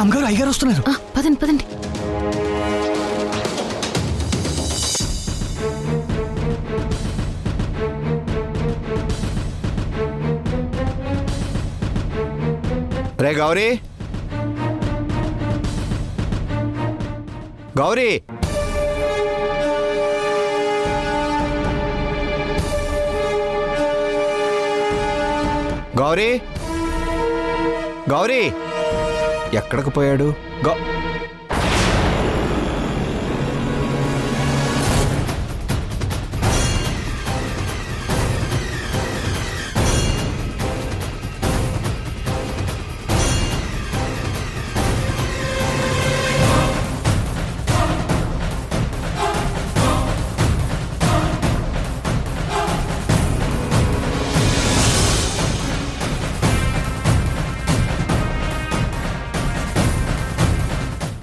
అమ్మగారు అయ్యగారు వస్తున్నారు. పదండి పదండి. రే గౌరీ, గౌరీ, గౌరీ, గౌరీ ఎక్కడికి పోయాడు?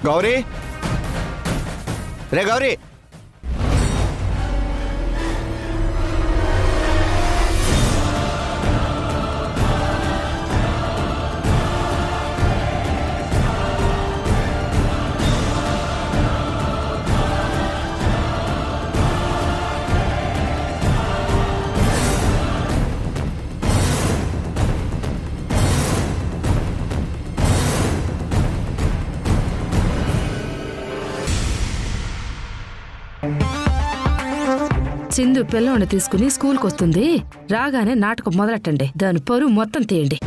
గౌరీ, రే గౌరీ, సింధు పిల్లోని తీసుకుని స్కూల్కి వస్తుంది. రాగానే నాటకం మొదలెట్టండి. దాని పరువు మొత్తం తీయండి.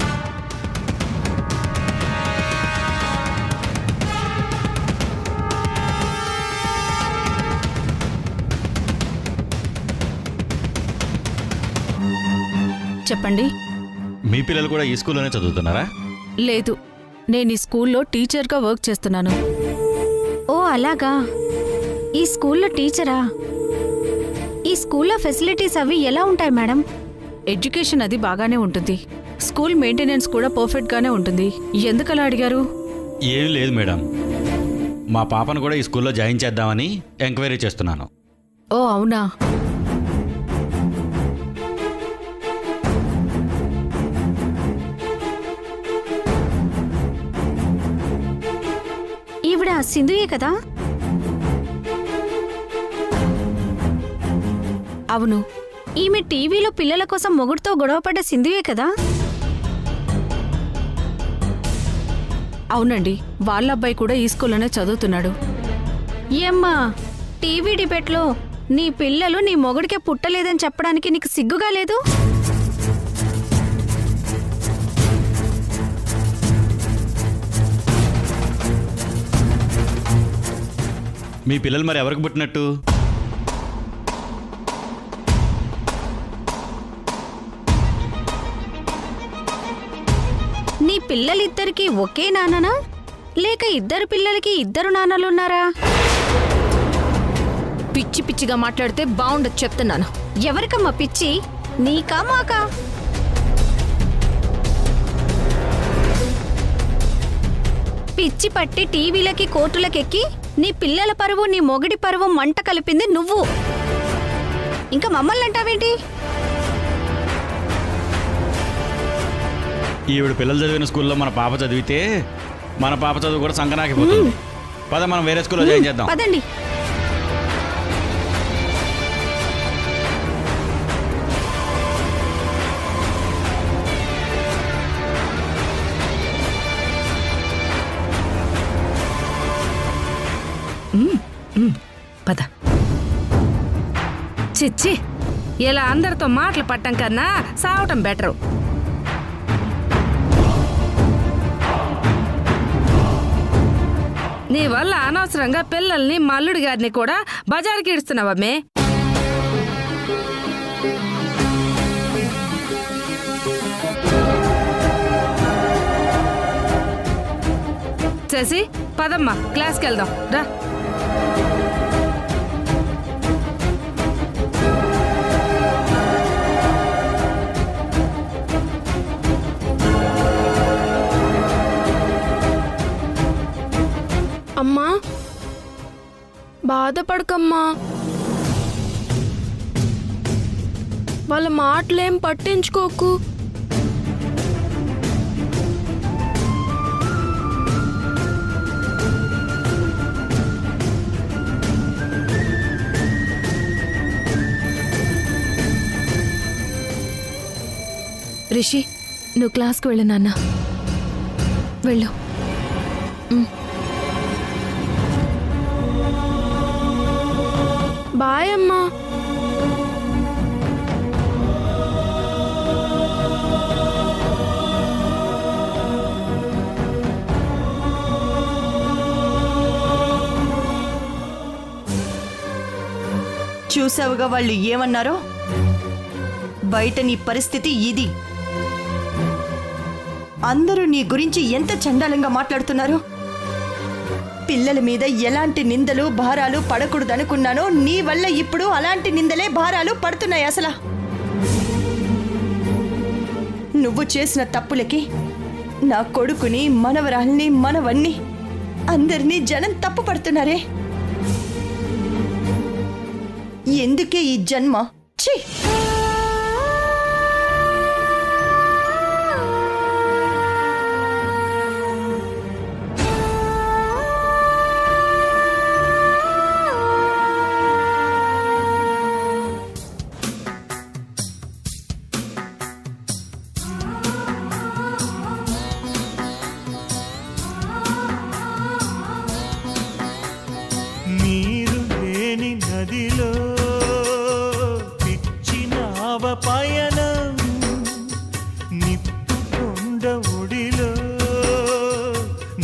చెప్పండి. మీ పిల్లలు కూడా ఈ స్కూల్లోనే చదువుతున్నారా? లేదు, నేను ఈ స్కూల్లో టీచర్గా వర్క్ చేస్తున్నాను. ఓ అలాగా, ఈ స్కూల్లో టీచరా? ఈ స్కూల్లో ఫెసిలిటీస్ అవి ఎలా ఉంటాయి మేడం? ఎడ్యుకేషన్ అది బాగానే ఉంటుంది. స్కూల్ మెయింటెనెన్స్ కూడా పర్ఫెక్ట్గానే ఉంటుంది. ఎందుకలా అడిగారు? ఏం లేదు మేడం, మా పాపను కూడా ఈ స్కూల్లో జాయిన్ చేద్దామని ఎంక్వైరీ చేస్తున్నాను. ఓ అవునా? ఈవిడ సింధుయే కదా? అవును. ఈమె టీవీలో పిల్లల కోసం మొగుడుతో గొడవపడ్డ సింధుయే కదా? అవునండి, వాళ్ళ అబ్బాయి కూడా ఈ స్కూల్లోనే చదువుతున్నాడు. ఏమ్మా, టీవీ డిబేట్లో నీ పిల్లలు నీ మొగుడికే పుట్టలేదని చెప్పడానికి నీకు సిగ్గుగా లేదు? మీ పిల్లలు మరి ఎవరికి పుట్టినట్టు? నీ పిల్లలిద్దరికి ఒకే నాన్ననా, లేక ఇద్దరు పిల్లలకి ఇద్దరు నాన్నలున్నారా? పిచ్చి పిచ్చిగా మాట్లాడితే బాగుండదు చెప్తున్నాను. ఎవరికమ్మా పిచ్చి, నీకా మాకా? పిచ్చి పట్టి టీవీలకి కోర్టులకెక్కి నీ పిల్లల పరువు నీ మొగుడి పరువు మంట కలిపింది నువ్వు. ఇంకా మమ్మల్ని అంటావేంటి? ఈవిడ పిల్లలు చదివిన స్కూల్లో మన పాప చదివితే మన పాప చదువు కూడా సంకనాకిపోతుంది. పద మనం వేరే స్కూల్లో జాయిన్ చేద్దాం. పదండి. పద. చిచ్చి, ఇలా అందరితో మాటలు పట్టం కన్నా సావటం బెటరు. నీ వల్ల అనవసరంగా పిల్లల్ని మల్లుడి గారిని కూడా బజారుకి ఇడుస్తున్నావమ్మే. శశి, పదమ్మా, క్లాస్కి వెళ్దాం రా. అమ్మా, బాధపడకమ్మా. వాళ్ళ మాటలేం పట్టించుకోకు. రిషి నువ్వు క్లాస్కి వెళ్ళు నాన్న. వెళ్ళు. బాయ్ అమ్మా. చూసావుగా వాళ్ళు ఏమన్నారో? బయట నీ పరిస్థితి ఇది. అందరూ నీ గురించి ఎంత చండాలంగా మాట్లాడుతున్నారు. పిల్లల మీద ఎలాంటి నిందలు భారాలు పడకూడదనుకున్నానో నీ వల్ల ఇప్పుడు అలాంటి నిందలే భారాలు పడుతున్నాయి. అసలు నువ్వు చేసిన తప్పులకి నా కొడుకుని, మనవరాల్ని, మనవన్ని అందరినీ జనం తప్పు పడుతున్నారే. ఎందుకే ఈ జన్మ? ఛీ! నీరు లేని నదిలో పిచ్చినావ పయనం, నిప్పు కొండ ఒడిలో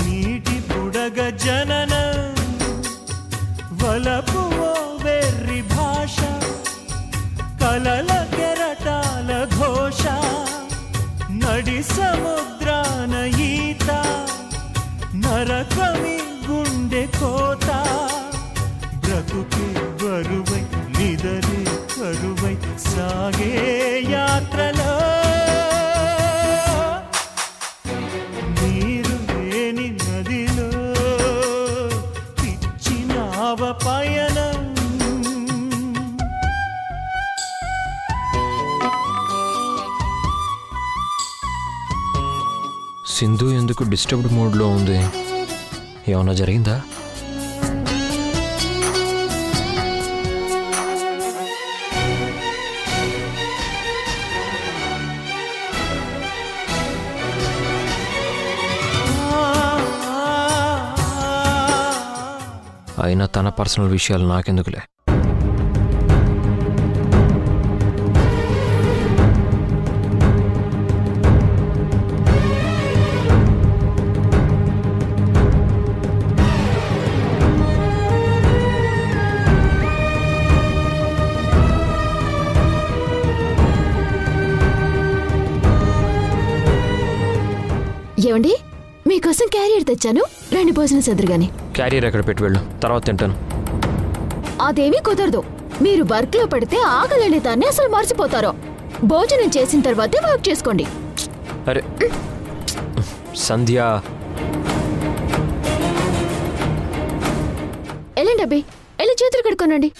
నీటి బుడగ జననం, వలపు ఓ వెర్రి భాష, కలల కెరటాల ఘోష, నడి సముద్రాన ఈత, నరకమి గుండె కోత, బ్రతుకే బరువై నిదరే కరువై సాగే యాత్రలో, నీరు లేని నదిలో పిచ్చినావ పయనం. సింధు ఎందుకు డిస్టర్బ్డ్ మూడ్లో ఉంది? ఏమన్నా జరిగిందా? అయినా తన పర్సనల్ విషయాలు నాకెందుకులే. ఏమండి, మీకోసం క్యారియర్ తెచ్చాను, రండి భోజనం సదురుగాని. క్యారియర్ ఎక్కడ పెట్టి వెళ్ళు, తర్వాత తింటాను. అదేమీ కుదరదు. మీరు వర్క్ లో పడితే ఆగలేని దాన్ని అసలు మర్చిపోతారో. భోజనం చేసిన తర్వాతే వర్క్ చేసుకోండి. అరే సంధ్య, వెళ్ళండి అబ్బి, వెళ్ళి చేతులు కడుక్కోనండి.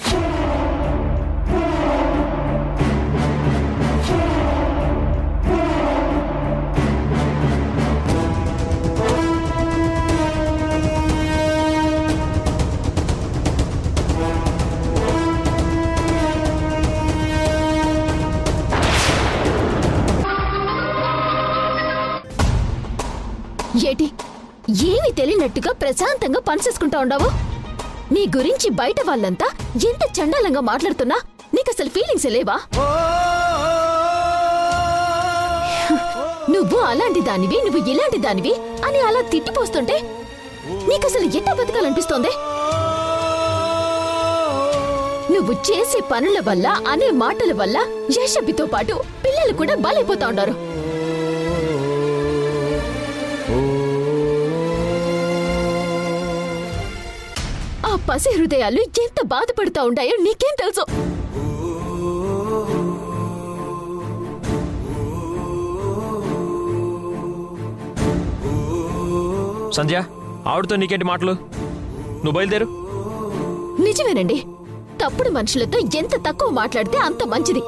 ఏటి ఏమీ తెలియనట్టుగా ప్రశాంతంగా పనిచేసుకుంటా ఉండవు? నీ గురించి బయట వాళ్ళంతా ఎంత చండాలంగా మాట్లాడుతున్నా నీకు అసలు ఫీలింగ్స్ లేవా? నువ్వు అలాంటి దానివి, నువ్వు ఇలాంటి దానివి అని అలా తిట్టిపోస్తుంటే నీకసలు ఎట్లా బతకాలనిపిస్తోంది? నువ్వు చేసే పనుల వల్ల, అనే మాటల వల్ల యశబ్బితో పాటు పిల్లలు కూడా బలైపోతా ఉన్నారు. ఆ పసి హృదయాలు ఎంత బాధపడుతూ ఉంటాయో నీకేం తెలుసు? సంధ్య, ఆవిడతో నీకేంటి మాటలు? నువ్వు బయలుదేరు. నిజమేనండి, తప్పుడు మనుషులతో ఎంత తక్కువ మాట్లాడితే అంత మంచిది.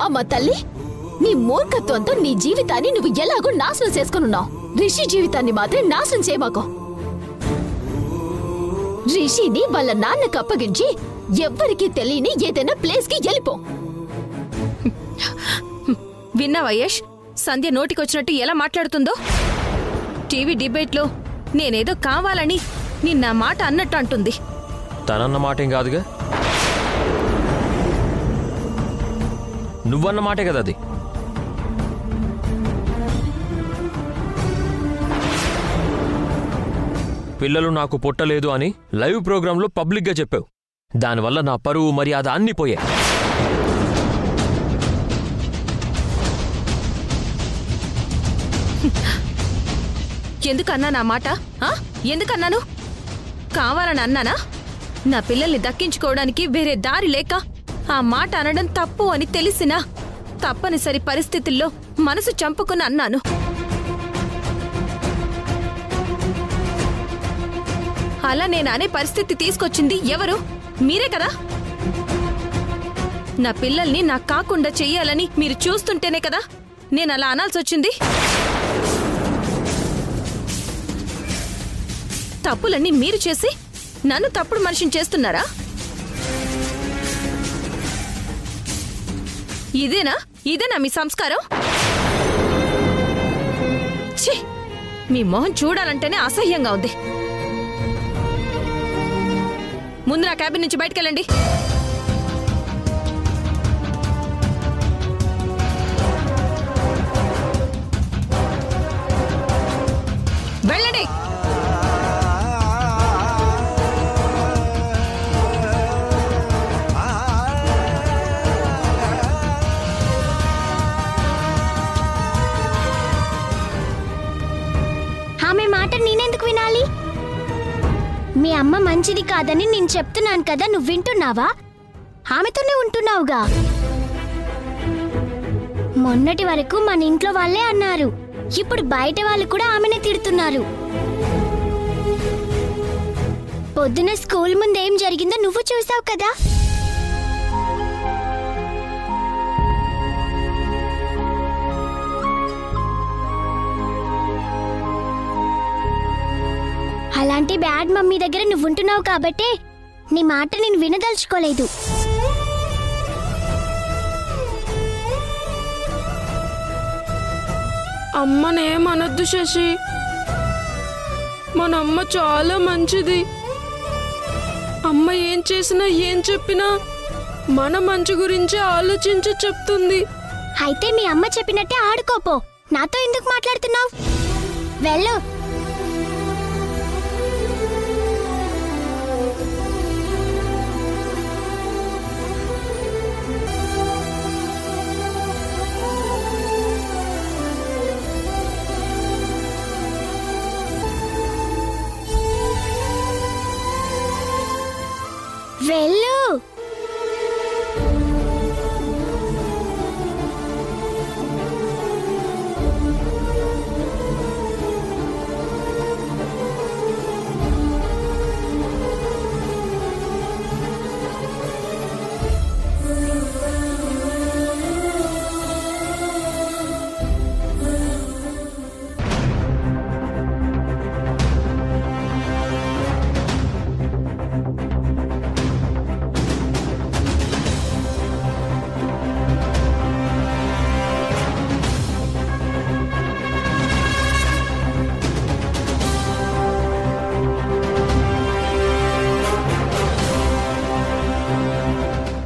అమ్మ తల్లి, నీ మూర్ఖత్వంతో నీ జీవితాన్ని నువ్వు ఎలాగో నాశనం చేసుకున్నావు. రిషి జీవితాన్ని మాత్రం నాశనం చేయమాకో. రిషిని వాళ్ళ నాన్నకు అప్పగించి ఎవ్వరికీ తెలియని ఏదైనా ప్లేస్ కి వెళ్ళిపో. విన్నావా యష్, సంధ్య నోటికొచ్చినట్టు ఎలా మాట్లాడుతుందో? టీవీ డిబేట్లో నేనేదో కావాలని నిన్న మాట అన్నట్టు అంటుంది. తనన్న మాటేం కాదుగా, నువ్వన్న మాటే కదా అది. పిల్లలు నాకు పుట్టలేదు అని లైవ్ ప్రోగ్రాంలో పబ్లిక్గా చెప్పావు. దానివల్ల నా పరువు మర్యాద అన్నీ పోయాయి. ఎందుకన్నా నా మాట? ఎందుకన్నాను? కావాలని అన్నానా? నా పిల్లల్ని దక్కించుకోవడానికి వేరే దారి లేక ఆ మాట అనడం తప్పు అని తెలిసినా తప్పనిసరి పరిస్థితుల్లో మనసు చంపుకుని అన్నాను. అలా నేను అనే పరిస్థితి తీసుకొచ్చింది ఎవరు? మీరే కదా. నా పిల్లల్ని నాకు కాకుండా చెయ్యాలని మీరు చూస్తుంటేనే కదా నేను అలా అనాల్సొచ్చింది. తప్పులన్నీ మీరు చేసి నన్ను తప్పుడు మనిషిని చేస్తున్నారా? ఇదేనా మీ సంస్కారం? ఛీ, మీ మొహం చూడాలంటేనే అసహ్యంగా ఉంది. ముందు నా క్యాబిన్ నుంచి బయటకెళ్ళండి. వెళ్ళండి. ఆమె మాట నేనెందుకు వినాలి? మీ అమ్మ మంచిది కాదని నేను చెప్తున్నాను కదా, నువ్వు వింటున్నావా? ఆమెతోనే ఉంటున్నావుగా. మొన్నటి వరకు మన ఇంట్లో వాళ్ళే అన్నారు, ఇప్పుడు బయట వాళ్ళు కూడా ఆమెనే తిడుతున్నారు. పొద్దున స్కూల్ ముందు ఏం జరిగిందో నువ్వు చూసావు కదా. అలాంటి బ్యాడ్ మమ్మీ దగ్గర నువ్వు ఉంటున్నావు కాబట్టే నీ మాట నేను వినదలుచుకోలేదు. అమ్మనేమనొద్దు శశి, మన అమ్మ చాలా మంచిది. అమ్మ ఏం చేసినా ఏం చెప్పినా మన మంచి గురించి ఆలోచించి చెప్తుంది. అయితే మీ అమ్మ చెప్పినట్టే ఆడుకోపో. నాతో ఎందుకు మాట్లాడుతున్నావు? వెళ్ళు. వెళ్ళు.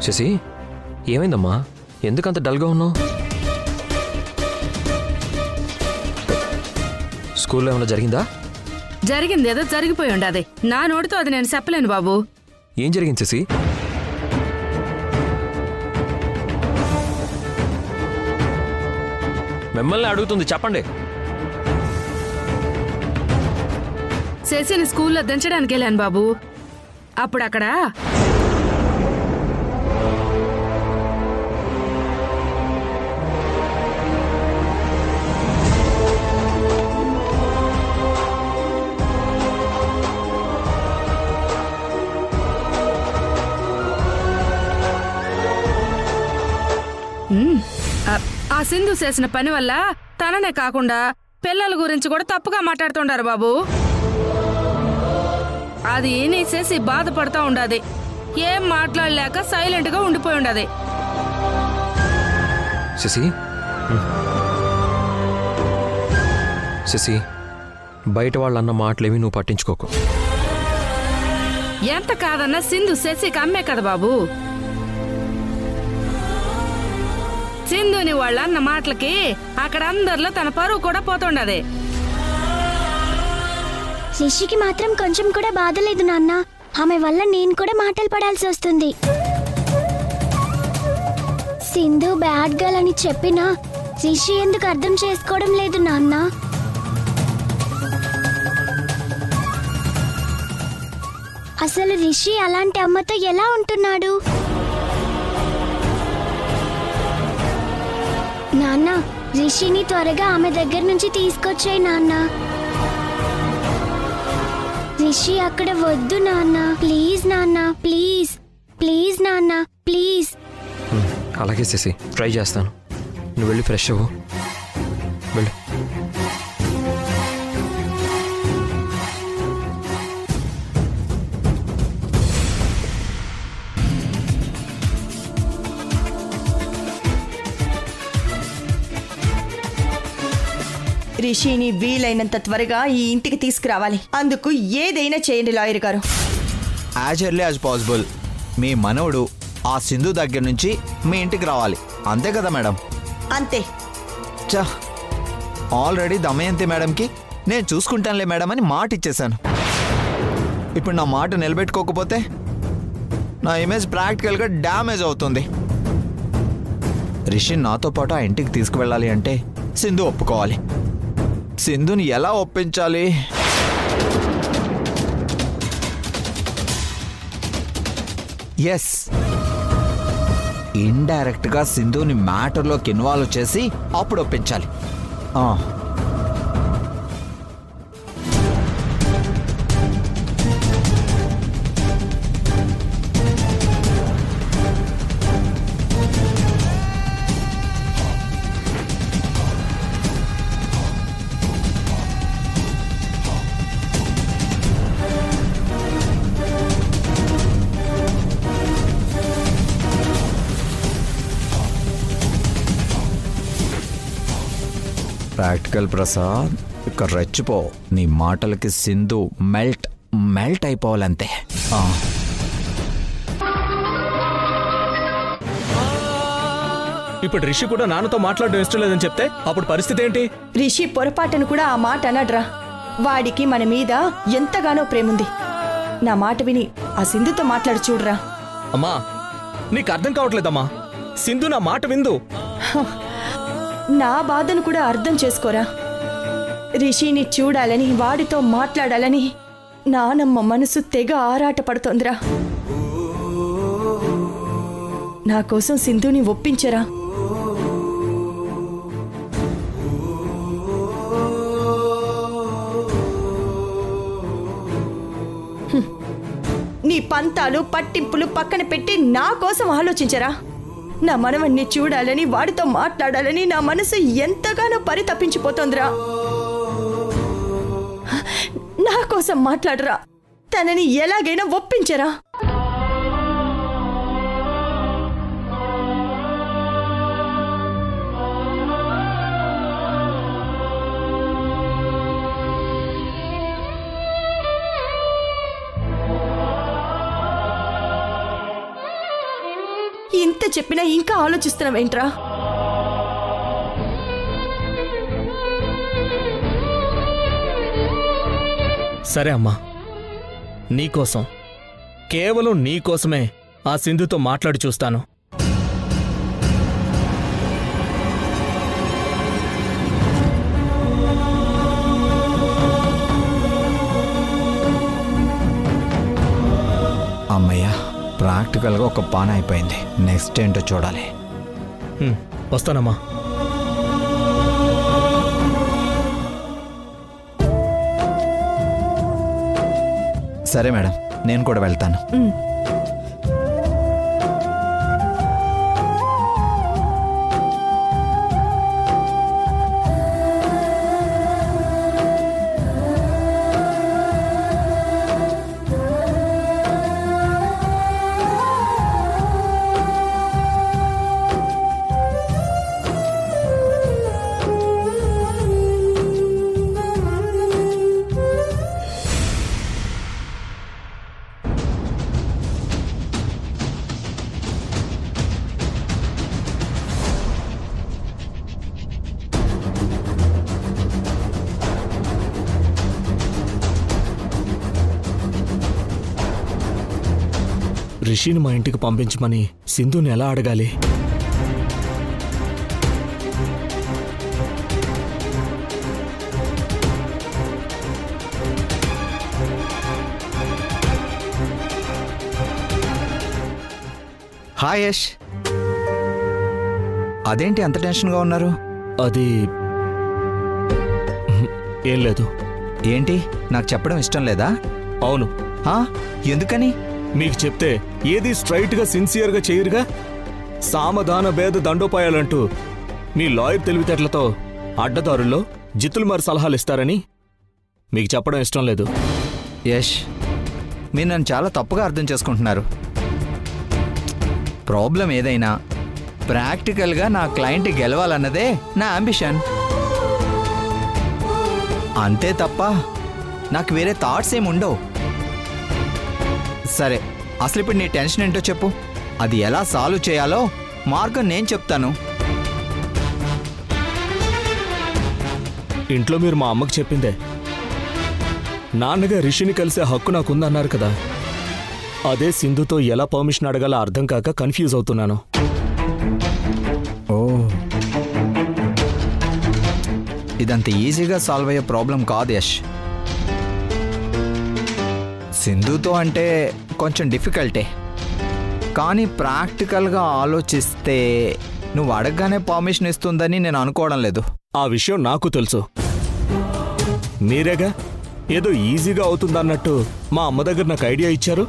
శశి, ఏమైందమ్మా? ఎందుకంత డల్గా ఉన్నావు? స్కూల్లో ఏమైనా జరిగిందా? జరిగింది ఏదో జరిగిపోయి ఉండాది. నా నోటితో అది నేను చెప్పలేను బాబు. ఏం జరిగింది శశి? మిమ్మల్ని అడుగుతుంది, చెప్పండి. శశిని స్కూల్లో దించడానికి వెళ్ళాను బాబు. అప్పుడు అక్కడ ఆ సింధు చేసిన పని వల్ల తననే కాకుండా పిల్లల గురించి కూడా తప్పుగా మాట్లాడుతుండారు బాబు. అది ఏనేసేసి బాధపడతా ఉండాది. ఏం మాట్లాడలేక సైలెంట్ గా ఉండిపోయి ఉండదు. శశి బయట వాళ్ళన్న మాటలేవి నువ్వు పట్టించుకోకు. ఎంత కాదన్నా సింధు శశికి అమ్మే కదా బాబు. సింధుని వాళ్ళ అన్న మాటలకి అక్కడ అందరిలో తన పరువు కూడా పోతుండదే. రిషికి మాత్రం కొంచెం కూడా బాధ లేదు నాన్న. ఆమె వల్ల నేను కూడా మాటలు పడాల్సి వస్తుంది. సింధు బ్యాడ్ గర్ల్ అని చెప్పినా రిషి ఎందుకు అర్థం చేసుకోవడం లేదు నాన్న? అసలు రిషి అలాంటి అమ్మతో ఎలా ఉంటున్నాడు? నాన్న, రిషిని త్వరగా ఆమె దగ్గర నుంచి తీసుకొచ్చాయి నాన్న. రిషి అక్కడ వద్దు నాన్న. ప్లీజ్ నాన్న, ప్లీజ్ ప్లీజ్ నాన్న, ప్లీజ్. అలాగే శశి, ట్రై చేస్తాను. నువ్వు వెళ్ళి ఫ్రెష్ అవ్వు, వెళ్ళు. రిషిని వీలైనంత త్వరగా ఈ ఇంటికి తీసుకురావాలి. అందుకు ఏదైనా చేయండి లాయర్ గారు. యాజ్ ఎర్లీ యాజ్ పాసిబుల్ మీ మనవడు ఆ సింధు దగ్గర నుంచి మీ ఇంటికి రావాలి. అంతే కదా మేడం? అంతే. చా, ఆల్రెడీ దమయంతి మేడంకి నేను చూసుకుంటానులే మేడం అని మాట ఇచ్చేశాను. ఇప్పుడు నా మాట నిలబెట్టుకోకపోతే నా ఇమేజ్ ప్రాక్టికల్గా డ్యామేజ్ అవుతుంది. రిషిని నాతో పాటు ఆ ఇంటికి తీసుకువెళ్ళాలి అంటే సింధు ఒప్పుకోవాలి. సింధుని ఎలా ఒప్పించాలి? ఎస్, ఇండైరెక్ట్గా సింధుని మ్యాటర్లోకి ఇన్వాల్వ్ చేసి అప్పుడు ఒప్పించాలి. ప్రాక్టికల్ ప్రసాద్, ఇక్కడ రెచ్చిపో. నీ మాటలకి సింధు మెల్ట్ అయిపోవాలంతే. ఇప్పుడు రిషి కూడా నాన్నతో మాట్లాడడం ఇష్టం లేదని చెప్తే అప్పుడు పరిస్థితి ఏంటి? రిషి పొరపాటును కూడా ఆ మాట అనడ్రా. వాడికి మన మీద ఎంతగానో ప్రేముంది. నా మాట విని ఆ సింధుతో మాట్లాడి చూడరా. అమ్మా, నీకు అర్థం కావట్లేదమ్మా. సింధు నా మాట విందు. నా బాధను కూడా అర్థం చేసుకోరా. రిషిని చూడాలని, వాడితో మాట్లాడాలని నానమ్మ మనసు తెగ ఆరాట పడుతోందిరా. నా కోసం సింధుని ఒప్పించరా. నీ పంతాలు పట్టింపులు పక్కన పెట్టి నా కోసం ఆలోచించరా. నా మనవన్ని చూడాలని, వాడితో మాట్లాడాలని నా మనసు ఎంతగానో పరితపించిపోతోందిరా. నా కోసం మాట్లాడరా. తనని ఎలాగైనా ఒప్పించరా. ఇంత చెప్పినా ఇంకా ఆలోచిస్తున్నావేంట్రా? సరే అమ్మా, నీకోసం, కేవలం నీకోసమే ఆ సింధుతో మాట్లాడి చూస్తాను. అమ్మయ్యా, ప్రాక్టికల్గా ఒక పాన అయిపోయింది. నెక్స్ట్ ఏంటో చూడాలి. వస్తానమ్మా. సరే మేడం, నేను కూడా వెళ్తాను. రిషిని మా ఇంటికి పంపించమని సింధుని ఎలా అడగాలి? హాయ్ యష్, అదేంటి అంత టెన్షన్గా ఉన్నారు? అది ఏం లేదు. ఏంటి, నాకు చెప్పడం ఇష్టం లేదా? అవును. ఎందుకని? మీకు చెప్తే ఏది స్ట్రైట్గా సిన్సియర్గా చేయరుగా. సామధాన భేద దండోపాయాలంటూ మీ లాయర్ తెలివితేటలతో అడ్డదారుల్లో జిత్తులు మరి సలహాలు ఇస్తారని మీకు చెప్పడం ఇష్టం లేదు. యష్, మీరు నన్ను చాలా తప్పుగా అర్థం చేసుకుంటున్నారు. ప్రాబ్లం ఏదైనా ప్రాక్టికల్గా నా క్లయింట్ గెలవాలన్నదే నా అంబిషన్. అంతే తప్ప నాకు వేరే థాట్స్ ఏమి ఉండవు. సరే, అసలు ఇప్పుడు నీ టెన్షన్ ఏంటో చెప్పు. అది ఎలా సాల్వ్ చేయాలో మార్గం నేను చెప్తాను. ఇంట్లో మీరు మా అమ్మకి చెప్పిందే. నాన్నగా రిషిని కలిసే హక్కు నాకుందన్నారు కదా. అదే సింధుతో ఎలా పర్మిషన్ అడగాలో అర్థం కాక కన్ఫ్యూజ్ అవుతున్నాను. ఓ, ఇదంత ఈజీగా సాల్వ్ అయ్యే ప్రాబ్లం కాదు యష్. సింధుతో అంటే కొంచెం డిఫికల్టే, కానీ ప్రాక్టికల్గా ఆలోచిస్తే నువ్వు అడగగానే పర్మిషన్ ఇస్తుందని నేను అనుకోవడం లేదు. ఆ విషయం నాకు తెలుసు. మీరేగా ఏదో ఈజీగా అవుతుందన్నట్టు మా అమ్మ దగ్గర నాకు ఐడియా ఇచ్చారు.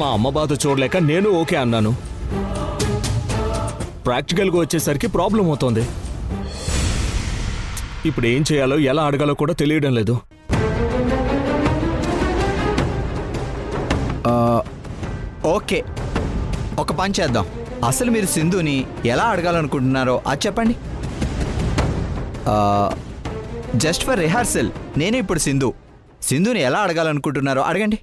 మా అమ్మ బాధ చూడలేక నేను ఓకే అన్నాను. ప్రాక్టికల్గా వచ్చేసరికి ప్రాబ్లం అవుతోంది. ఇప్పుడు ఏం చేయాలో ఎలా అడగాలో కూడా తెలియడం లేదు. ఓకే, ఒక పని చేద్దాం. అసలు మీరు సింధుని ఎలా అడగాలనుకుంటున్నారో అది చెప్పండి. జస్ట్ ఫర్ రిహార్సల్ నేనే ఇప్పుడు సింధుని ఎలా అడగాలనుకుంటున్నారో అడగండి.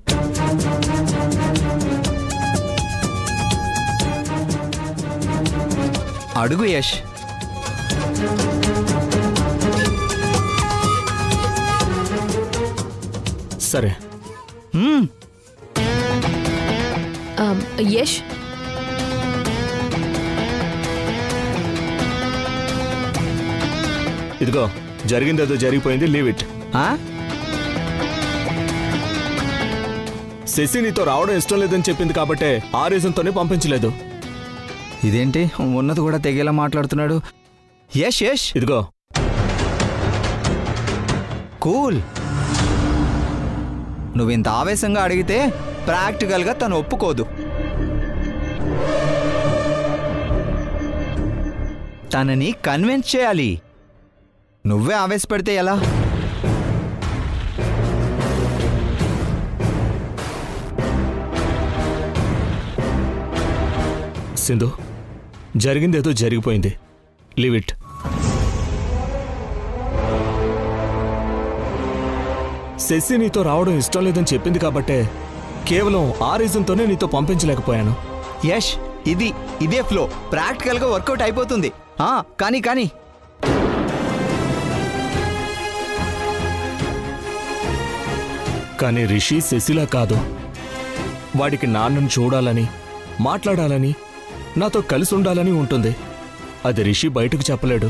అడుగు యష్. సరే. యష్, ఇదిగో జరిగిందేదో జరిగిపోయింది, లీవ్ ఇట్. శశి నీతో రావడం ఇష్టం లేదని చెప్పింది కాబట్టే ఆ రీజన్తోనే పంపించలేదు. ఇదేంటి ఉన్నది కూడా తెగేలా మాట్లాడుతున్నాడు. యష్ యష్, ఇదిగో కూల్. నువ్వింత ఆవేశంగా అడిగితే ప్రాక్టికల్గా తను ఒప్పుకోదు. తనని కన్విన్స్ చేయాలి. నువ్వే ఆవేశపడితే ఎలా? సింధు, జరిగిందేదో జరిగిపోయింది, లీవ్ ఇట్. శశి నీతో రావడం ఇష్టం లేదని చెప్పింది కాబట్టే కేవలం ఆ రీజన్తోనే నీతో పంపించలేకపోయాను. యష్, ఇదే ఫ్లో ప్రాక్టికల్గా వర్కౌట్ అయిపోతుంది. కానీ కానీ రిషి శశిలా కాదు. వాడికి నాన్నను చూడాలని, మాట్లాడాలని, నాతో కలిసి ఉండాలని ఉంటుంది. అది రిషి బయటకు చెప్పలేడు.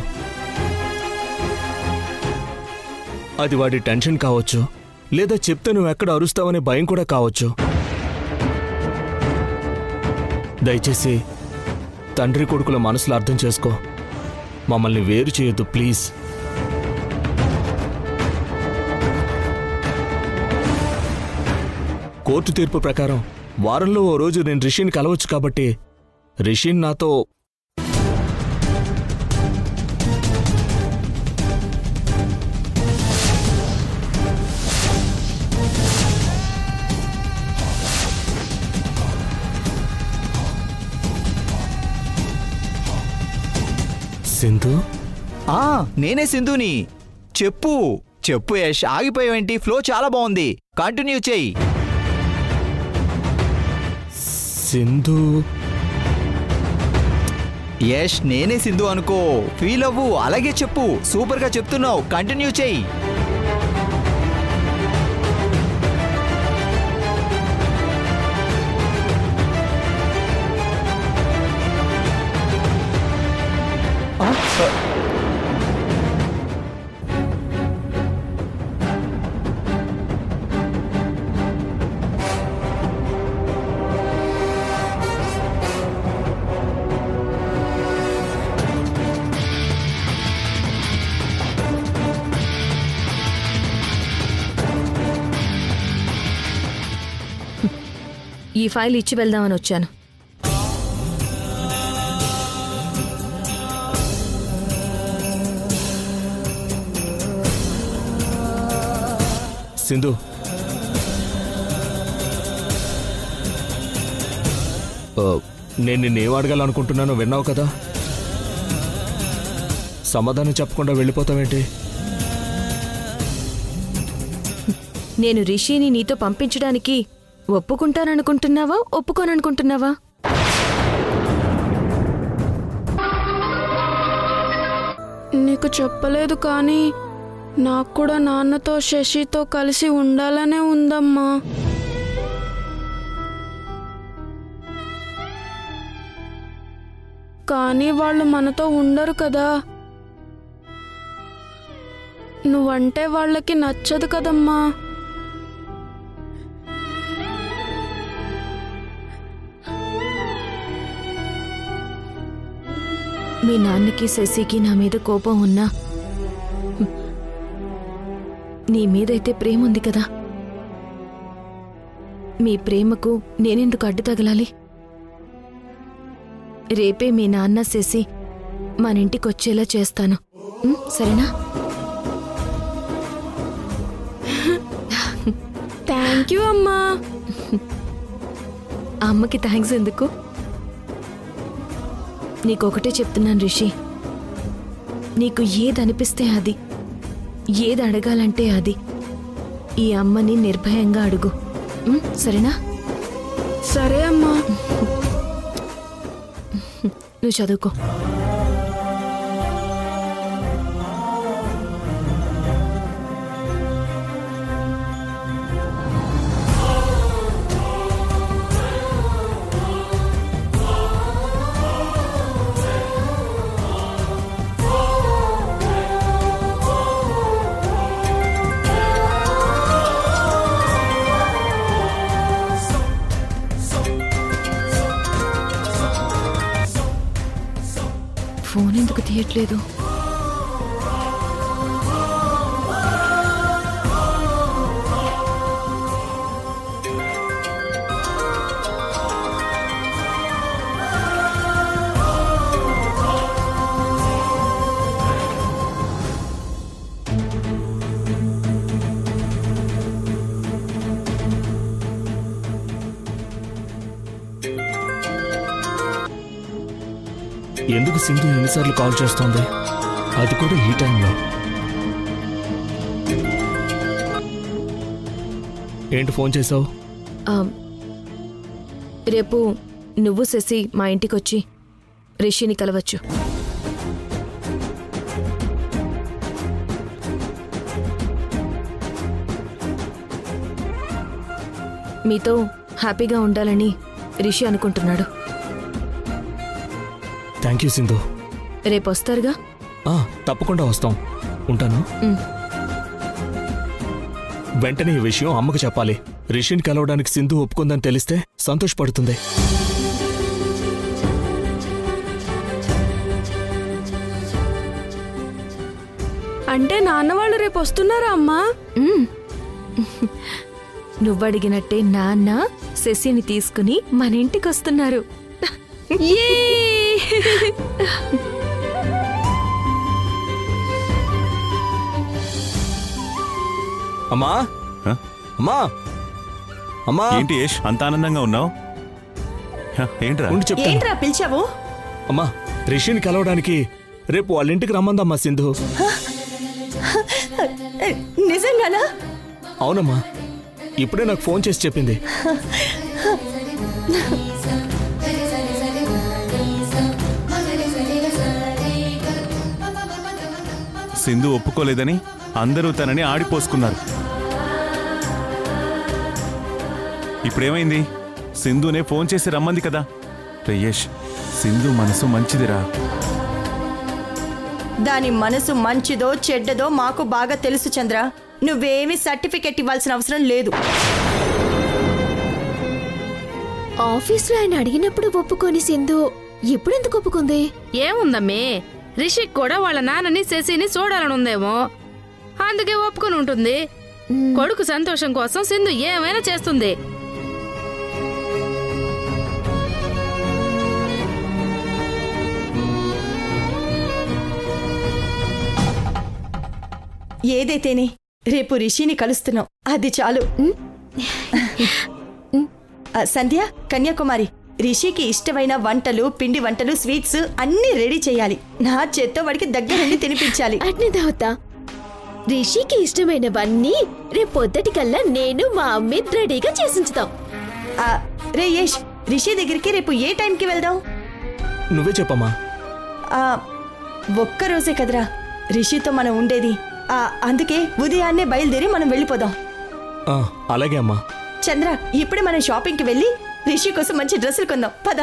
అది వాడి టెన్షన్ కావచ్చు, లేదా చెప్తే నువ్వు ఎక్కడ అరుస్తావనే భయం కూడా కావచ్చు. దయచేసి తండ్రి కొడుకుల మనసులు అర్థం చేసుకో. మమ్మల్ని వేరు చేయొద్దు ప్లీజ్. కోర్టు తీర్పు ప్రకారం వారంలో ఓ రోజు నేను రిషిని కలవచ్చు కాబట్టి రిషిన్ నాతో సింధు. నేనే సింధుని. చెప్పు యష్, ఆగిపోయావేంటి? ఫ్లో చాలా బాగుంది, కంటిన్యూ చెయ్యి. సింధు. యష్, నేనే సింధు అనుకో, ఫీల్ అవ్వు, అలాగే చెప్పు. సూపర్గా చెప్తున్నావు, కంటిన్యూ చెయ్యి. ఈ ఫైల్ ఇచ్చి వెళ్దామని వచ్చాను. సింధు, నేను నిన్నేం అడగాలనుకుంటున్నానో విన్నావు కదా. సమాధానం చెప్పకుండా వెళ్ళిపోతావేంటి? నేను రిషిని నీతో పంపించడానికి ఒప్పుకుంటాననుకుంటున్నావా, ఒప్పుకోననుకుంటున్నావా? నీకు చెప్పలేదు కానీ నాకు కూడా నాన్నతో శశితో కలిసి ఉండాలనే ఉందమ్మా. కానీ వాళ్ళు మనతో ఉండరు కదా. నువ్వంటే వాళ్ళకి నచ్చదు కదమ్మా. మీ నాన్నకి శశికి నా మీద కోపం ఉన్నా నీ మీదైతే ప్రేమ ఉంది కదా. మీ ప్రేమకు నేనెందుకు అడ్డు తగలాలి? రేపే మీ నాన్న శశి మన ఇంటికి వచ్చేలా చేస్తాను, సరేనా? థ్యాంక్ యూ అమ్మా. అమ్మకి థ్యాంక్స్ ఎందుకు? నీకొకటే చెప్తున్నాను రిషి, నీకు ఏది అనిపిస్తే అది, ఏది అడగాలంటే అది ఈ అమ్మని నిర్భయంగా అడుగు, సరేనా? సరే అమ్మా. నువ్వు చదువుకో. ఫోన్ ఎందుకు తీయట్లేదు? ఎందుకు సింధు ఎన్నిసార్లు కాల్ చేస్తోంది, అది కూడా ఈ టైంలో? ఏంటి ఫోన్ చేసావు? రేపు నువ్వు శశి మా ఇంటికి వచ్చి రిషిని కలవచ్చు. మీతో హ్యాపీగా ఉండాలని రిషి అనుకుంటున్నాడు. Thank you Sindhu. రేపు వస్తారుగా? తప్పకుండా వస్తాం. ఉంటాను. వెంటనే ఈ విషయం అమ్మకు చెప్పాలి. రిషిని కలవడానికి సింధు ఒప్పుకుందని తెలిస్తే సంతోషపడుతుంది. అంటే నాన్న వాళ్ళు రేపు వస్తున్నారా అమ్మా? నువ్వడిగినట్టే నాన్న శశిని తీసుకుని మన ఇంటికి వస్తున్నారు. అమ్మా, అమ్మా, అమ్మా. ఏంటి యష్ అంత ఆనందంగా ఉన్నావు? ఏంట్రా పిలిచావు? అమ్మా, రిషిని కలవడానికి రేపు వాళ్ళ ఇంటికి రమ్మందమ్మా సింధు. నిజంగానా? అవునమ్మా, ఇప్పుడే నాకు ఫోన్ చేసి చెప్పింది. సింధు ఒప్పుకోలేదని అందరూ తనని ఆడిపోసుకున్నారు. ఇప్పుడేమైంది? సింధునే ఫోన్ చేసి రమ్మంది కదా. రేయష్, సింధు మనసు మంచిదిరా. దాని మనసు మంచిదో చెడ్డదో మాకు బాగా తెలుసు చంద్ర. నువ్వేమీ సర్టిఫికెట్ ఇవ్వాల్సిన అవసరం లేదు. ఆఫీస్లో ఆయన అడిగినప్పుడు ఒప్పుకొని సింధు ఇప్పుడెందుకు ఒప్పుకుంది? ఏముందమ్మే, రిషిక్ కూడా వాళ్ళ నాన్నని శశిని చూడాలనుందేమో, అందుకే ఒప్పుకొని ఉంటుంది. కొడుకు సంతోషం కోసం సింధు ఏమైనా చేస్తుంది. ఏదైతేనే రేపు రిషిని కలుస్తున్నాం, అది చాలు. సంధ్య, కన్యాకుమారి, రిషికి ఇష్టమైన వంటలు, పిండి వంటలు, స్వీట్స్ అన్నీ రెడీ చేయాలి. నా చేత్తో వాడికి దగ్గరుండి తినిపించాలి. అట్నే దావతా. రిషికి ఇష్టమైనవన్నీ రేపొద్దటికల్లా నేను మా అమ్మే రెడీగా చేసించుతాం. రే యష్, రిషి దగ్గరికి రేపు ఏ టైంకి వెళ్దాం? నువ్వే చెప్పమ్మా. ఒక్కరోజే కదరా రిషితో మనం ఉండేది, అందుకే ఉదయాన్నే బయలుదేరి మనం వెళ్ళిపోదాం. అలాగే అమ్మా. చంద్ర, ఇప్పుడే మనం షాపింగ్కి వెళ్ళి రిషి కోసం మంచి డ్రెస్సులు కొందాం. పద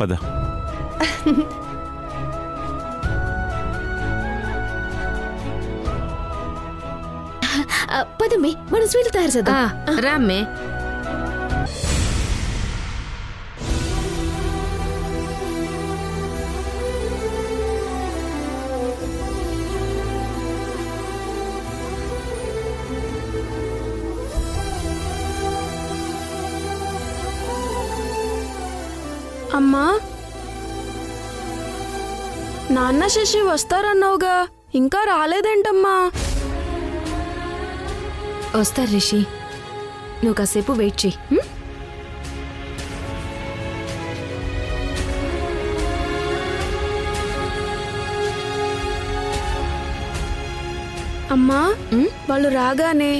పద. పదమ్మే, మనం స్వీట్లు తయారు చేద్దాం. రామ్మే. అమ్మా, నాన్న శశి వస్తారన్నావుగా, ఇంకా రాలేదేంటమ్మా? వస్తారు రిషి, నువ్వు కాసేపు వెయిట్ చెయ్యి. అమ్మా, వాళ్ళు రాగానే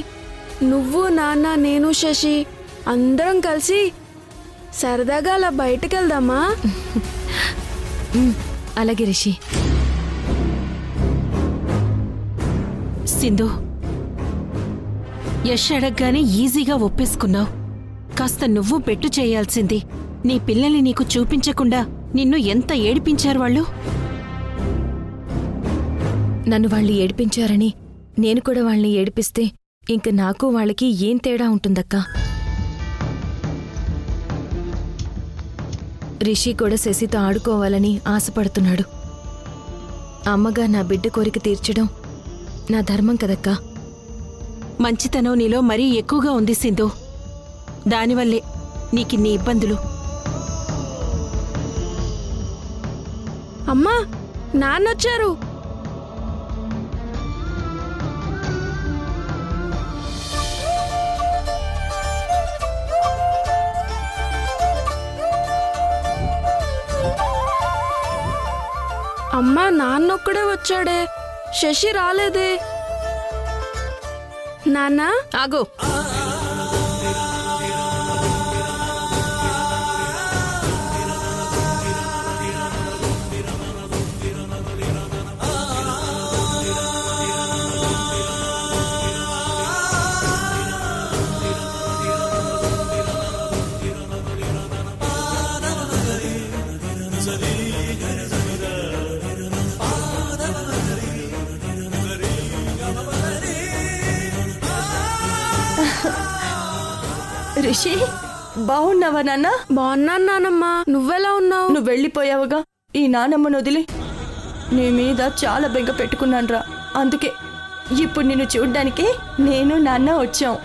నువ్వు, నాన్న, నేను, శశి అందరం కలిసి సరదాగా అలా బయటకు వెళ్దామా? అలాగే రిషి. సింధు, యష్ అడగగానే ఈజీగా ఒప్పేసుకున్నావు. కాస్త నువ్వు బెట్టు చేయాల్సింది. నీ పిల్లల్ని నీకు చూపించకుండా నిన్ను ఎంత ఏడిపించారు వాళ్ళు. నన్ను వాళ్ళు ఏడిపించారని నేను కూడా వాళ్ళని ఏడిపిస్తే ఇంక నాకు వాళ్ళకి ఏం తేడా ఉంటుందక్కా? రిషి కూడా శశితో ఆడుకోవాలని ఆశపడుతున్నాడు. అమ్మగా నా బిడ్డ కోరిక తీర్చడం నా ధర్మం కదక్కా. మంచితనం నీలో మరీ ఎక్కువగా ఉంది సింధు. దానివల్లే నీకిన్ని ఇబ్బందులు. అమ్మా, నాన్నొచ్చారు. అమ్మా, నాన్నొక్కడే వచ్చాడే, శశి రాలేదే. నాన్న ఆగో. రిషి, బాగున్నావా నాన్న? బాగున్నాను నానమ్మా, నువ్వెలా ఉన్నావు? నువ్వు వెళ్ళిపోయావుగా, ఈ నానమ్మను వదిలి. నీ మీద చాలా బెంగ పెట్టుకున్నానురా. అందుకే ఇప్పుడు నిన్ను చూడ్డానికే నేను నాన్న వచ్చాం.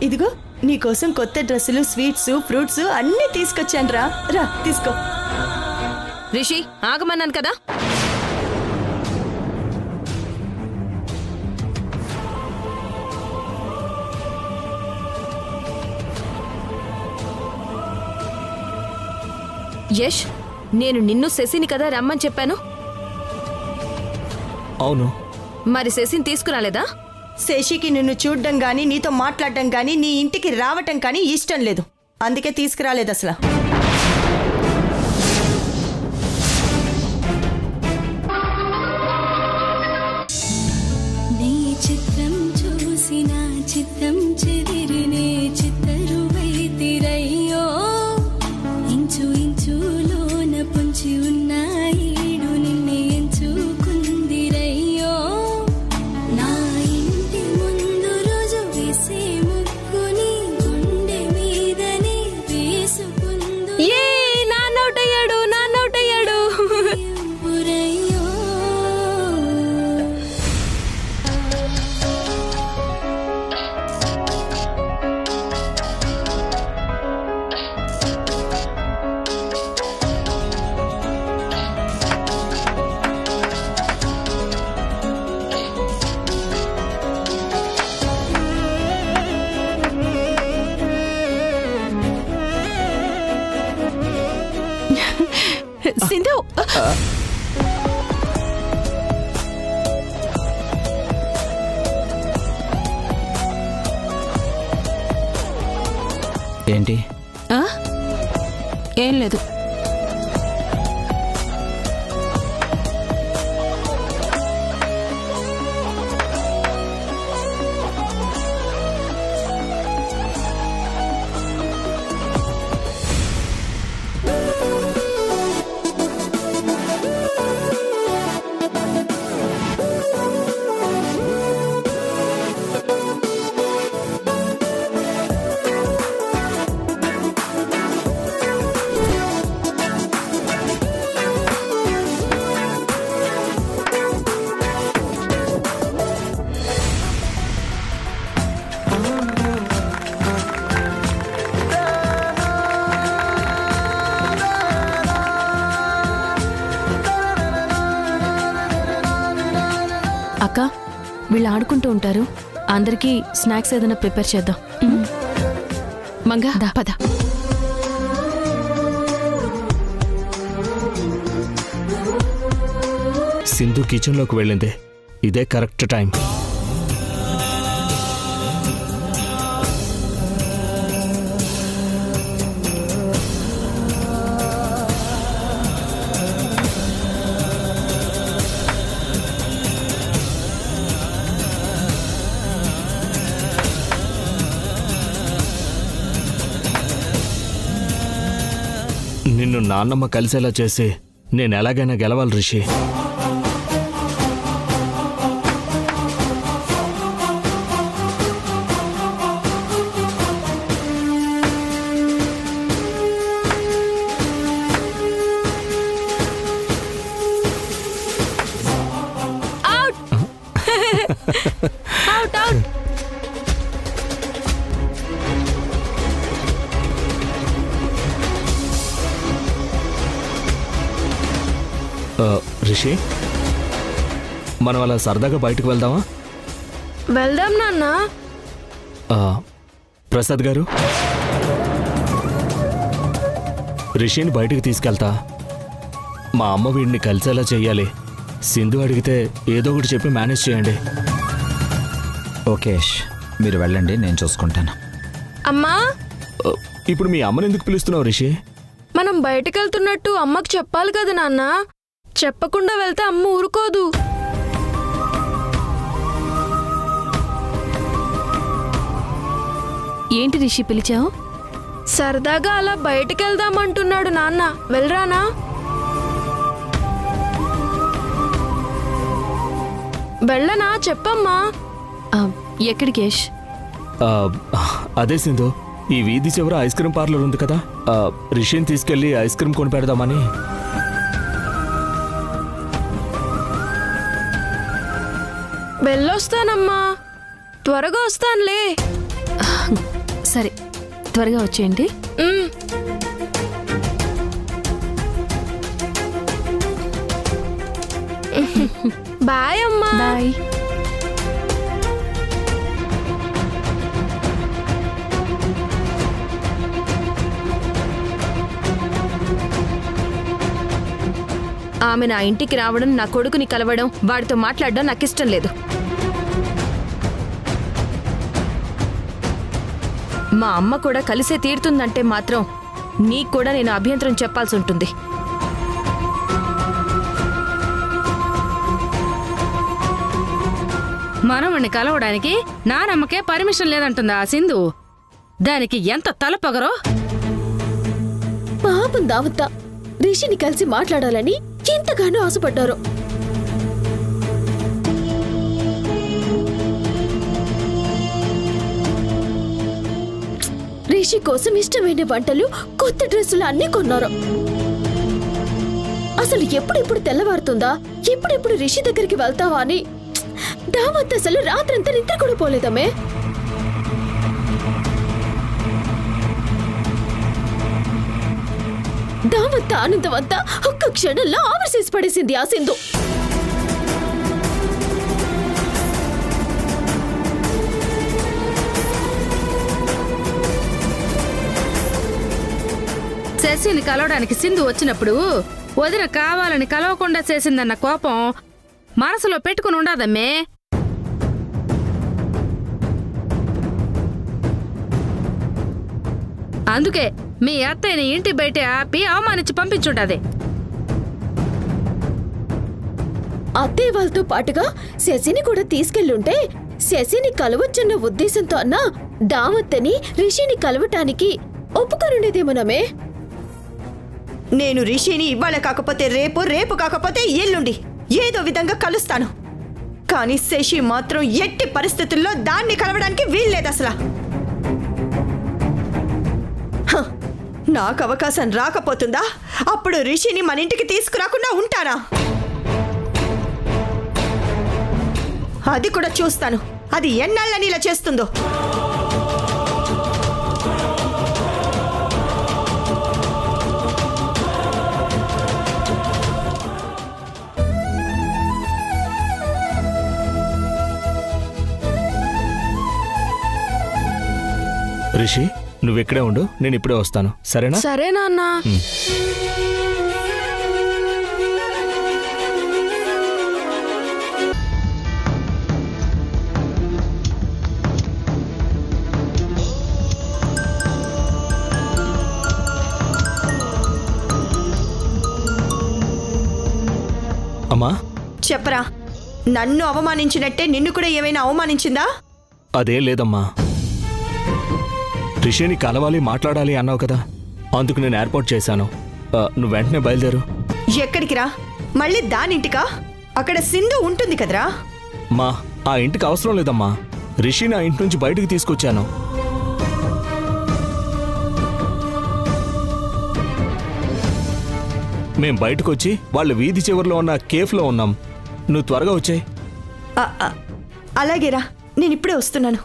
ఇదిగో నీకోసం కొత్త డ్రెస్సులు, స్వీట్స్, ఫ్రూట్స్ అన్నీ తీసుకొచ్చాను. రా తీసుకో. రిషి, ఆగమన్నాను కదా. యష్, నేను నిన్ను శశిని కదా రమ్మని చెప్పాను. అవును. మరి శశిని తీసుకురాలేదా? శశికి నిన్ను చూడ్డం గానీ, నీతో మాట్లాడడం గానీ, నీ ఇంటికి రావటం కానీ ఇష్టం లేదు. అందుకే తీసుకురాలేదు అసలు. నీ చిత్రం చూసిన చిత్తం చెదిరినే చిత్తరువై తిరయ్యో, ఇంచు ఇంచులోన పొంచి ఉన్నాయిడు నిన్నే సింధు ఏంటి? ఏం లేదు. అక్క వీళ్ళు ఆడుకుంటూ ఉంటారు, అందరికీ స్నాక్స్ ఏదైనా ప్రిపేర్ చేద్దాం. మంగా పద. సింధు కిచెన్లోకి వెళ్ళింది. ఇదే కరెక్ట్ టైం. నిన్ను నాన్నమ్మ కలిసేలా చేసి నేను ఎలాగైనా గెలవాలి రిషి. Out out. రిషి, మనం అలా సరదాగా బయటకు వెళ్దామా? వెళ్దాం నాన్న. ప్రసాద్ గారు, రిషిని బయటికి తీసుకెళ్తా. మా అమ్మ వీడిని కలిసేలా చెయ్యాలి. సింధు అడిగితే ఏదో ఒకటి చెప్పి మేనేజ్ చేయండి. ఓకే, మీరు వెళ్ళండి, నేను చూసుకుంటాను. అమ్మా, ఇప్పుడు మీ అమ్మని ఎందుకు పిలుస్తున్నావు రిషి? మనం బయటకెళ్తున్నట్టు అమ్మకు చెప్పాలి కదా నాన్న. చెప్పకుండా వెళ్తే అమ్మ ఊరుకోదు. ఏంటి రిషి పిలిచావు? సరదాగా అలా బయటకెళ్దామంటున్నాడు నాన్న. వెళ్ళరానా? వెళ్ళనా? చెప్పమ్మా. ఎక్కడికి యష్? అదే సింధు, ఈ వీధి చివర ఐస్ క్రీమ్ పార్లర్ ఉంది కదా, రిషిని తీసుకెళ్లి ఐస్ క్రీమ్ కొని పెడదామని. వెళ్ళొస్తానమ్మా, త్వరగా వస్తానులే. సరే, త్వరగా వచ్చేయండి. బాయ్ అమ్మా. బాయ్. ఆమె నా ఇంటికి రావడం, నా కొడుకుని కలవడం, వాడితో మాట్లాడడం నాకు ఇష్టం లేదు. మా అమ్మ కూడా కలిసే తీరుతుందంటే మాత్రం నీకు కూడా నేను అభ్యంతరం చెప్పాల్సి ఉంటుంది. మనవణ్ణి కలవడానికి నానమ్మకే పర్మిషన్ లేదంటుందా ఆ సింధు? దానికి ఎంత తలపగరో. పాపం దావత్త రిషిని కలిసి మాట్లాడాలని ఎంతగానో ఆశపడ్డారు. రిషి కోసం ఇష్టమైన వంటలు, కొత్త డ్రెస్సులు అన్నీ కొన్నారు. అసలు ఎప్పుడెప్పుడు తెల్లవారుతుందా, ఎప్పుడెప్పుడు రిషి దగ్గరికి వెళ్తావా అని దావత్ అసలు రాత్రంతా నిద్ర కూడా పోలేదమ్మే. దావత్ ఆనందం అంతా ఒక్క క్షణంలో ఆవర్సేసి పడేసింది ఆ సింధు. శశిని కలవడానికి సింధు వచ్చినప్పుడు వదిన కావాలని కలవకుండా చేసిందన్న కోపం మనసులో పెట్టుకుని ఉండదమ్మే. అందుకే మీ అత్తయ్యని ఇంటి బయట ఆపి అవమానించి పంపించుంటది. అత్తయ్య వాళ్ళతో పాటుగా శశిని కూడా తీసుకెళ్ళుంటే శశిని కలవచ్చన్న ఉద్దేశంతో అన్న దావత్తని రిషిని కలవటానికి ఒప్పుకొనుండేదేమోనమే. నేను రిషిని ఇవాళ కాకపోతే రేపు, రేపు కాకపోతే ఎల్లుండి ఏదో విధంగా కలుస్తాను. కానీ శశి మాత్రం ఎట్టి పరిస్థితుల్లో దాన్ని కలవడానికి వీల్లేదు అసలు. నాకు అవకాశం రాకపోతుందా? అప్పుడు రిషిని మన ఇంటికి తీసుకురాకుండా ఉంటానా? అది కూడా చూస్తాను. అది ఎన్నాళ్ళని ఇలా చేస్తుందో. రిషి, నువ్వెక్కడే ఉండు, నేను ఇప్పుడే వస్తాను. సరేనా? సరేనా అన్నా? అమ్మా, చెప్పరా. నన్ను అవమానించినట్టే నిన్ను కూడా ఏమైనా అవమానించిందా? అదేం లేదమ్మా. రిషిని కలవాలి, మాట్లాడాలి అన్నావు కదా, అందుకు నేను ఏర్పాటు చేశాను. నువ్వు వెంటనే బయలుదేరు. ఎక్కడికి రా? మళ్ళీ దానింటికా? అక్కడ సింధు ఉంటుంది కదరా. మా ఆ ఇంటికి అవసరం లేదమ్మా. రిషిని ఆ ఇంటి నుంచి బయటకు తీసుకొచ్చాను. మేం బయటకొచ్చి వాళ్ళ వీధి చివరిలో ఉన్న కేఫ్లో ఉన్నాం. నువ్వు త్వరగా వచ్చాయి. అలాగేరా, నేను ఇప్పుడే వస్తున్నాను.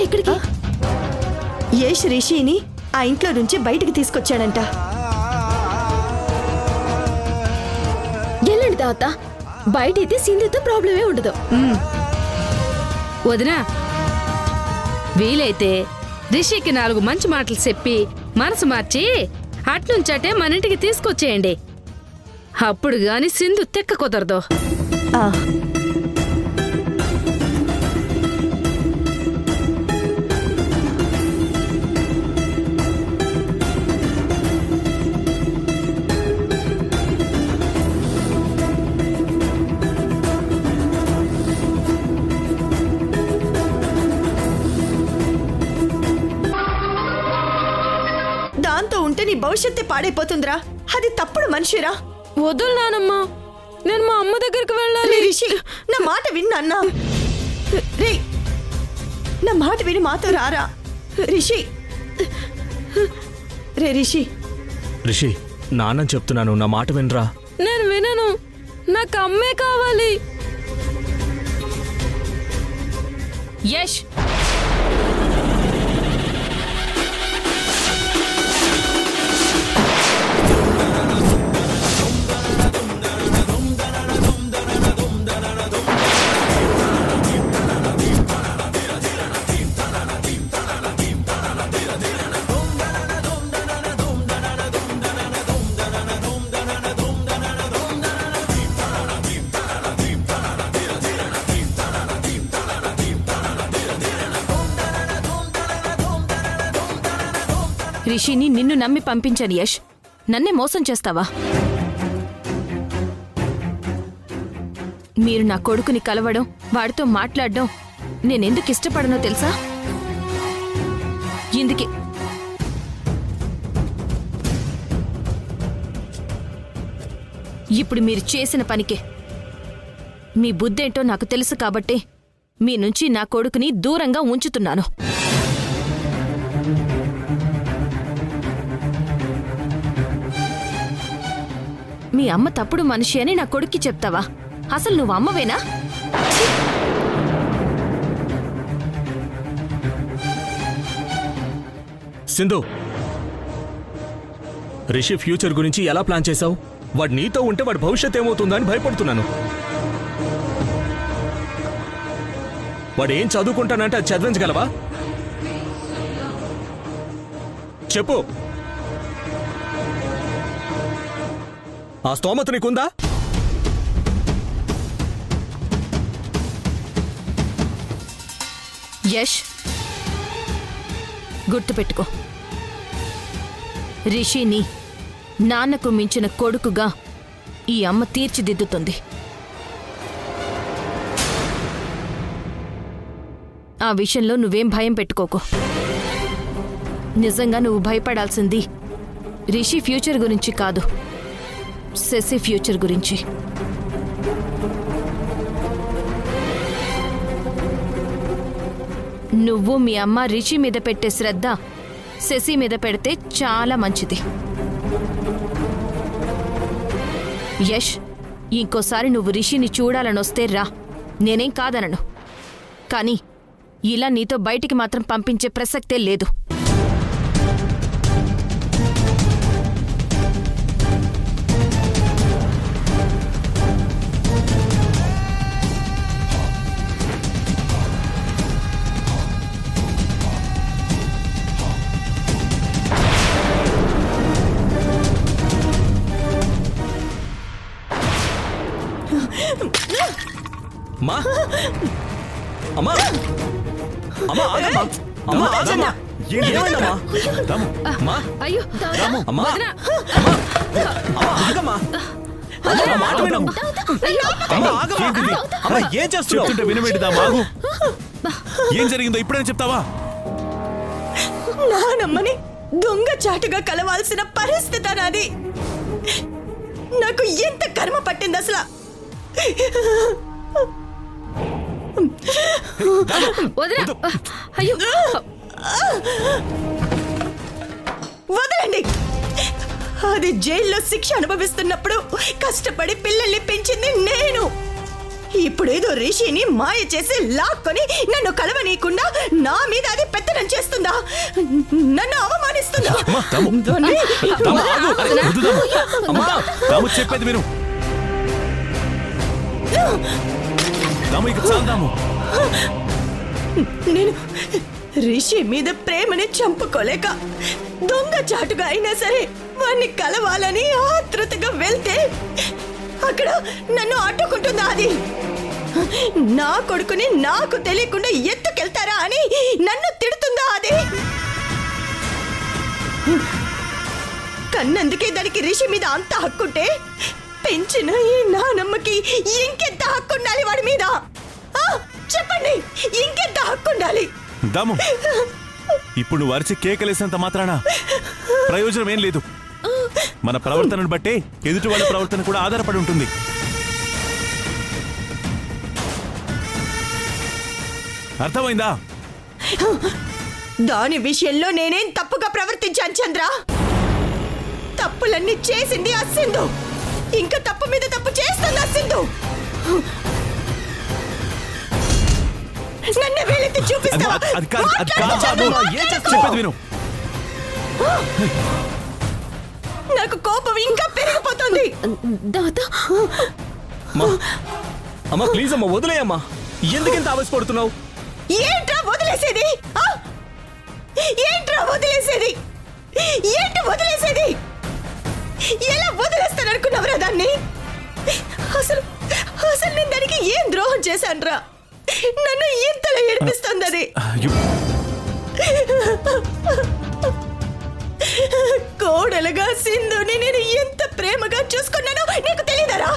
ఎక్కడికి? యష్ రిషిని ఆ ఇంట్లో నుంచి బయటికి తీసుకొచ్చాడంట. ఎల్లండి తాత, బయటైతే సింధుతో ప్రాబ్లమే ఉండదు. వదినా, వీలైతే రిషికి 4 మంచి మాటలు చెప్పి మనసు మార్చి అట్నుంచటే మన ఇంటికి తీసుకొచ్చేయండి. అప్పుడు గాని సింధు తెక్క కుదరదు. దాంతో ఉంటే నీ భవిష్యత్తే పాడైపోతుందిరా. అది తప్పుడు మనిషిరా. వదులు నానమ్మా, నేను మా అమ్మ దగ్గరికి వెళ్ళాలి. రిషి, నా మాట విన్నా అన్నా. రే, నా మాట విని మాతో రారా. రిషి, రే రిషి. రిషి, నాన్న చెప్తున్నాను, నా మాట వినరా. నేను వినను, నాకు అమ్మే కావాలి. యష్, రిషిని నిన్ను నమ్మి పంపించాను యష్, నన్నే మోసం చేస్తావా? మీరు నా కొడుకుని కలవడం, వాడితో మాట్లాడడం నేనెందుకు ఇష్టపడనో తెలుసా? ఇందుకే. ఇప్పుడు మీరు చేసిన పనికే. మీ బుద్ధేంటో నాకు తెలుసు కాబట్టి మీ నుంచి నా కొడుకుని దూరంగా ఉంచుతున్నాను. మీ అమ్మ తప్పుడు మనిషి అని నా కొడుక్కి చెప్తావా? అసలు నువ్వు అమ్మవేనా? సింధు, రిషి ఫ్యూచర్ గురించి ఎలా ప్లాన్ చేశావు? వాడు నీతో ఉంటే వాడి భవిష్యత్ ఏమవుతుందని భయపడుతున్నాను. వాడు ఏం చదువుకుంటానంటే అది చదివించగలవా? చెప్పు. ఆ స్తోమత నీకుందా? యష్, గుర్తుపెట్టుకో, రిషిని నాన్నకు మించిన కొడుకుగా ఈ అమ్మ తీర్చిదిద్దుతుంది. ఆ విషయంలో నువ్వేం భయం పెట్టుకోకు. నిజంగా నువ్వు భయపడాల్సింది రిషి ఫ్యూచర్ గురించి కాదు, శశి ఫ్యూచర్ గురించి. నువ్వు మీ అమ్మ రిషి మీద పెట్టే శ్రద్ధ శశి మీద పెడితే చాలా మంచిది. యష్, ఇంకోసారి నువ్వు రిషిని చూడాలనొస్తే రా, నేనేం కాదనను. కానీ ఇలా నీతో బయటికి మాత్రం పంపించే ప్రసక్తే లేదు. అమ్మా, అమ్మా, అమ్మా, ఆగమ్మా. అమ్మా, ఆగమ్మా. ఏమైందమ్మా? అమ్మా, అయ్యో, అమ్మా, అమ్మా, ఆగమ్మా. అమ్మా, మాట విను. అమ్మా, ఆగమ్మా. అమ్మా, ఏం చేస్తున్నావు? చెప్తుంటే వినబెట్టుదా మాగు. ఏం జరిగిందో ఇప్పుడైనా చెప్తావా? నానమ్మని దొంగ చాటుగా కలవాల్సిన పరిస్థితి నాది. నాకు ఎంత కర్మ పట్టింది అసలు. అయ్యో, వదలండి. అది జైల్లో శిక్ష అనుభవిస్తున్నప్పుడు కష్టపడి పిల్లల్ని పెంచింది నేను. ఇప్పుడేదో రిషిని మాయ చేసి లాక్కొని నన్ను కలవనీయకుండా నా మీద అది పెత్తనం చేస్తుందా, నన్ను అవమానిస్తుందా? చెప్పేది విను. నేను రిషి మీద ప్రేమని చంపుకోలేక దొంగ చాటుగా అయినా సరే వాణ్ణి కలవాలని ఆతృతగా వెళ్తే అక్కడ నన్ను అడ్డుకుంటుందా అది? నా కొడుకుని నాకు తెలియకుండా ఎత్తుకెళ్తారా అని నన్ను తిడుతుందా అది? కన్నందుకే దానికి రిషి మీద అంత హక్కుంటే పెంచిన ఈ నానమ్మకి ఇంకెంత హక్కుండాలి వాడి మీద? చెప్పండి, ఇంకెంత హక్కుండాలి? దాము, ఇప్పుడు నువ్వు అరిచి కేకలేసినంత మాత్రాన ప్రయోజనం ఏం లేదు. మన ప్రవర్తనను బట్టే ఎదుటి వాళ్ళ ప్రవర్తన కూడా ఆధారపడి ఉంటుంది. అర్థమైందా? దాని విషయంలో నేనేం తప్పుగా ప్రవర్తించాను చంద్ర? తప్పులన్నీ చేసింది ఆ సింధు. ఇంకా తప్పు మీద తప్పు చేస్తుంది ఆ సింధు. నన్ను వేలెత్తి చూపిస్తావా? చెప్పేది విను. నాకు కోపం ఇంకా పెరిగిపోతుంది. అమ్మా, ప్లీజ్ అమ్మా, వదిలేయమ్మా. ఎందుకింత ఆవేశపడుతున్నావు? ఏంట్రా వదిలేసేది? ఏంట్రా వదిలేసేది? ఏంటి వదిలేసేది? ఎలా వదిలేస్తాననుకున్నావురా దాన్ని? అసలు అసలు నేను దానికి ఏం ద్రోహం చేశానురా? నన్ను ఇంతలా ఏడిపిస్తుంది అది. కోడలుగా సింధుని నేను ఎంత ప్రేమగా చూసుకున్నానో నీకు తెలియదరా?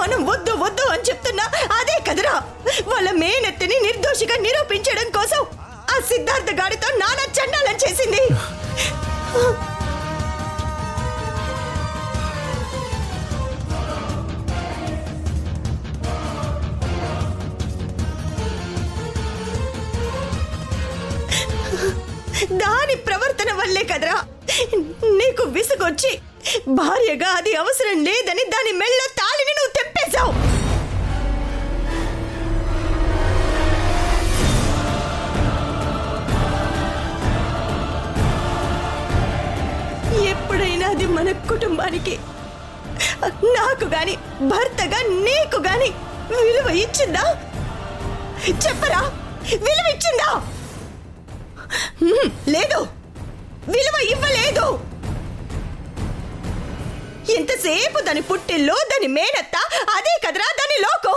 మనం వద్దు వద్దు అని చెప్తున్నా అదే కదరా వాళ్ళ మేనత్తని నిర్దోషిగా నిరూపించడం కోసం ఆ సిద్ధార్థ గాడితో నానా చండాలం చేసింది. దాని ప్రవర్తన వల్లే కదరా నీకు విసుగొచ్చి భార్యగా అది అవసరం లేదని దాని మెళ్ళ తాళిని నువ్వు తెప్పేశావు. ఎప్పుడైనా అది మన కుటుంబానికి, నాకు గాని భర్తగా నీకు గాని విలువ ఇచ్చిందా? చెప్పరా? విలువ ఇచ్చిందా? లేదు, విలువ ఇవ్వలేదు. ఎంతసేపు దాని పుట్టిల్లు, దాని మేనత్త, అదే కదరా దాని లోకం.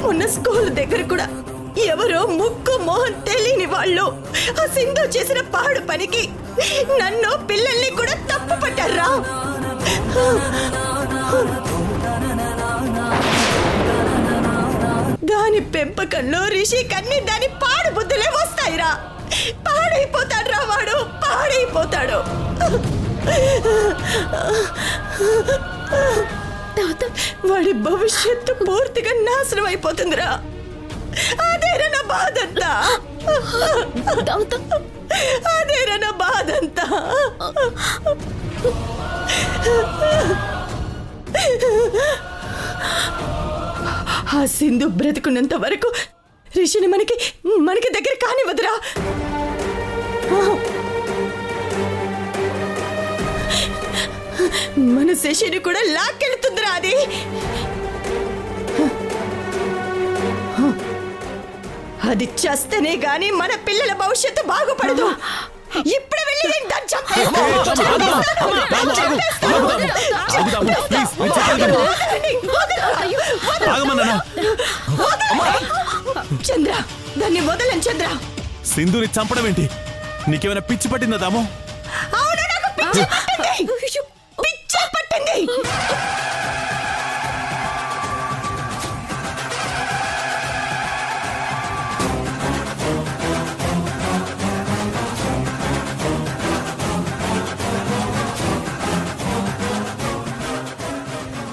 ఉన్న స్కూల్ దగ్గర కూడా ఎవరో ముక్కు మొహం తెలియని వాళ్ళు ఆ సింధు చేసిన పాడు పనికి నన్ను పిల్లల్ని కూడా తప్పు పట్టారా? దాని పెంపకంలో రిషికన్నీ దాని పాడు బుద్ధులే వస్తాయిరా. పాడైపోతాడు రా వాడు, పాడైపోతాడు. వాడి భవిష్యత్తు పూర్తిగా నాశనం అయిపోతుందిరా. అదేరా నా బాధంతా, అదేరా నా బాధంతా. ఆ సింధు బ్రతుకున్నంత వరకు రిషిని మనకి దగ్గర కానివ్వదురా. మన శశిని కూడా లాక్కెళ్తుందిరా అది. అది చేస్తేనే గాని మన పిల్లల భవిష్యత్తు బాగుపడదు. ఇప్పుడు వెళ్ళి చంద్ర, దాన్ని వదలని చంద్ర. సింధుని చంపడం ఏంటి? నీకేమైనా పిచ్చి పట్టిందా దాము? అవును, నాకు పిచ్చి పట్టింది.